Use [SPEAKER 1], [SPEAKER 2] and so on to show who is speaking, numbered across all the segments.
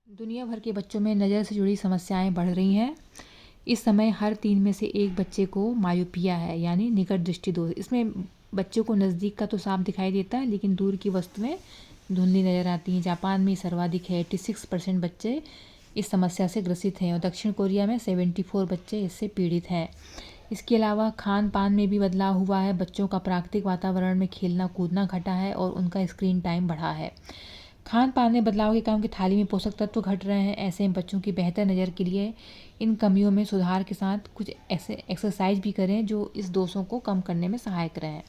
[SPEAKER 1] दुनिया भर के बच्चों में नज़र से जुड़ी समस्याएं बढ़ रही हैं। इस समय हर 3 में से एक बच्चे को मायोपिया है, यानी निकट दृष्टि दोष। इसमें बच्चों को नज़दीक का तो साफ दिखाई देता है, लेकिन दूर की वस्तुएं धुंधली नज़र आती हैं। जापान में सर्वाधिक है, 86% बच्चे इस समस्या से ग्रसित हैं और दक्षिण कोरिया में 74 बच्चे इससे पीड़ित हैं। इसके अलावा खान पान में भी बदलाव हुआ है। बच्चों का प्राकृतिक वातावरण में खेलना कूदना घटा है और उनका स्क्रीन टाइम बढ़ा है। खान पान में बदलाव के कारण उनकी थाली में पोषक तत्व घट रहे हैं। ऐसे में बच्चों की बेहतर नज़र के लिए इन कमियों में सुधार के साथ कुछ ऐसे एक्सरसाइज भी करें जो इस दोषों को कम करने में सहायक रहें।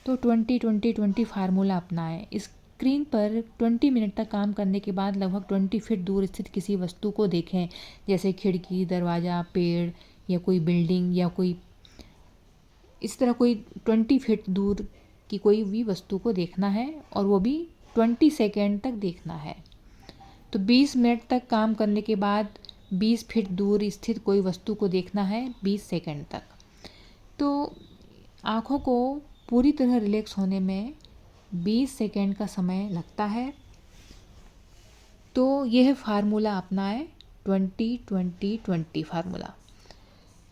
[SPEAKER 1] तो 20-20-20 फार्मूला अपनाएं। स्क्रीन पर 20 मिनट तक काम करने के बाद लगभग 20 फीट दूर स्थित किसी वस्तु को देखें, जैसे खिड़की, दरवाज़ा, पेड़ या कोई बिल्डिंग या कोई इस तरह कोई 20 फीट दूर की कोई भी वस्तु को देखना है और वो भी 20 सेकेंड तक देखना है। तो 20 मिनट तक काम करने के बाद 20 फीट दूर स्थित कोई वस्तु को देखना है 20 सेकेंड तक। तो आँखों को पूरी तरह रिलैक्स होने में 20 सेकेंड का समय लगता है। तो यह फार्मूला अपनाएं, 20-20-20 फार्मूला।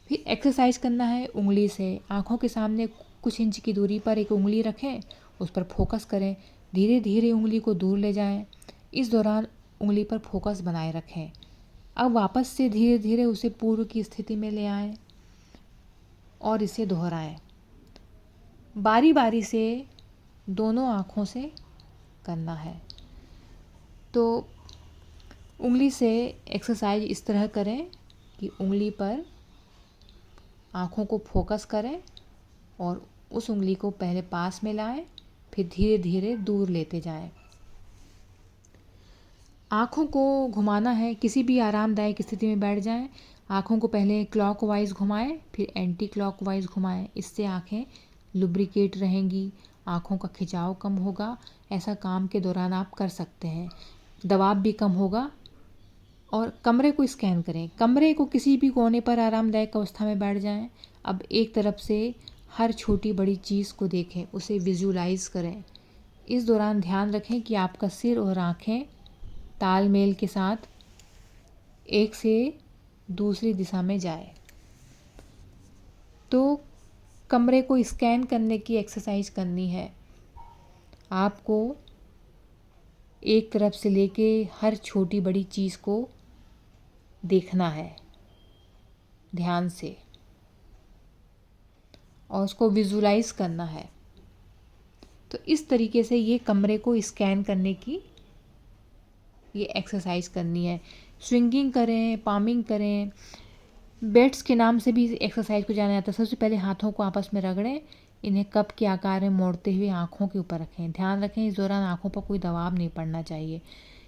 [SPEAKER 1] फिर एक्सरसाइज करना है उंगली से। आँखों के सामने कुछ इंच की दूरी पर एक उंगली रखें, उस पर फोकस करें। धीरे धीरे उंगली को दूर ले जाएं। इस दौरान उंगली पर फोकस बनाए रखें। अब वापस से धीरे धीरे उसे पूर्व की स्थिति में ले आएं और इसे दोहराएं। बारी बारी से दोनों आँखों से करना है। तो उंगली से एक्सरसाइज इस तरह करें कि उंगली पर आँखों को फोकस करें और उस उंगली को पहले पास में लाएं, फिर धीरे धीरे दूर लेते जाएं। आँखों को घुमाना है। किसी भी आरामदायक स्थिति में बैठ जाएं। आँखों को पहले क्लॉकवाइज घुमाएं, फिर एंटी क्लॉकवाइज घुमाएं। इससे आँखें लुब्रिकेट रहेंगी, आँखों का खिंचाव कम होगा। ऐसा काम के दौरान आप कर सकते हैं। दबाव भी कम होगा। और कमरे को स्कैन करें। कमरे को किसी भी कोने पर आरामदायक अवस्था में बैठ जाएं। अब एक तरफ से हर छोटी बड़ी चीज़ को देखें, उसे विजुलाइज करें। इस दौरान ध्यान रखें कि आपका सिर और आँखें तालमेल के साथ एक से दूसरी दिशा में जाए। तो कमरे को स्कैन करने की एक्सरसाइज करनी है। आपको एक तरफ से लेके हर छोटी बड़ी चीज़ को देखना है ध्यान से और उसको विजुलाइज करना है। तो इस तरीके से ये कमरे को स्कैन करने की ये एक्सरसाइज करनी है। स्विंगिंग करें, पामिंग करें। बेट्स के नाम से भी एक्सरसाइज को जाना जाता है। सबसे पहले हाथों को आपस में रगड़ें, इन्हें कप के आकार में मोड़ते हुए आँखों के ऊपर रखें। ध्यान रखें इस दौरान आँखों पर कोई दबाव नहीं पड़ना चाहिए।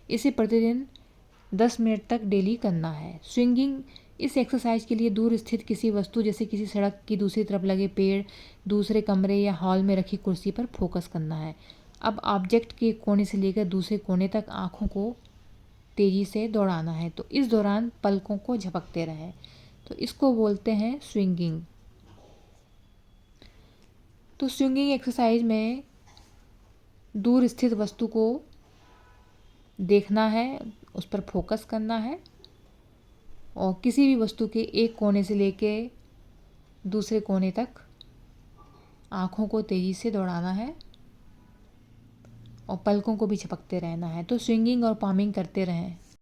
[SPEAKER 1] इसे प्रतिदिन 10 मिनट तक डेली करना है। स्विंगिंग इस एक्सरसाइज के लिए दूर स्थित किसी वस्तु, जैसे किसी सड़क की दूसरी तरफ लगे पेड़, दूसरे कमरे या हॉल में रखी कुर्सी पर फोकस करना है। अब ऑब्जेक्ट के कोने से लेकर दूसरे कोने तक आँखों को तेज़ी से दौड़ाना है। तो इस दौरान पलकों को झपकते रहें। तो इसको बोलते हैं स्विंगिंग। तो स्विंगिंग एक्सरसाइज में दूर स्थित वस्तु को देखना है, उस पर फोकस करना है और किसी भी वस्तु के एक कोने से लेके दूसरे कोने तक आँखों को तेज़ी से दौड़ाना है और पलकों को भी झपकते रहना है। तो स्विंगिंग और पामिंग करते रहें।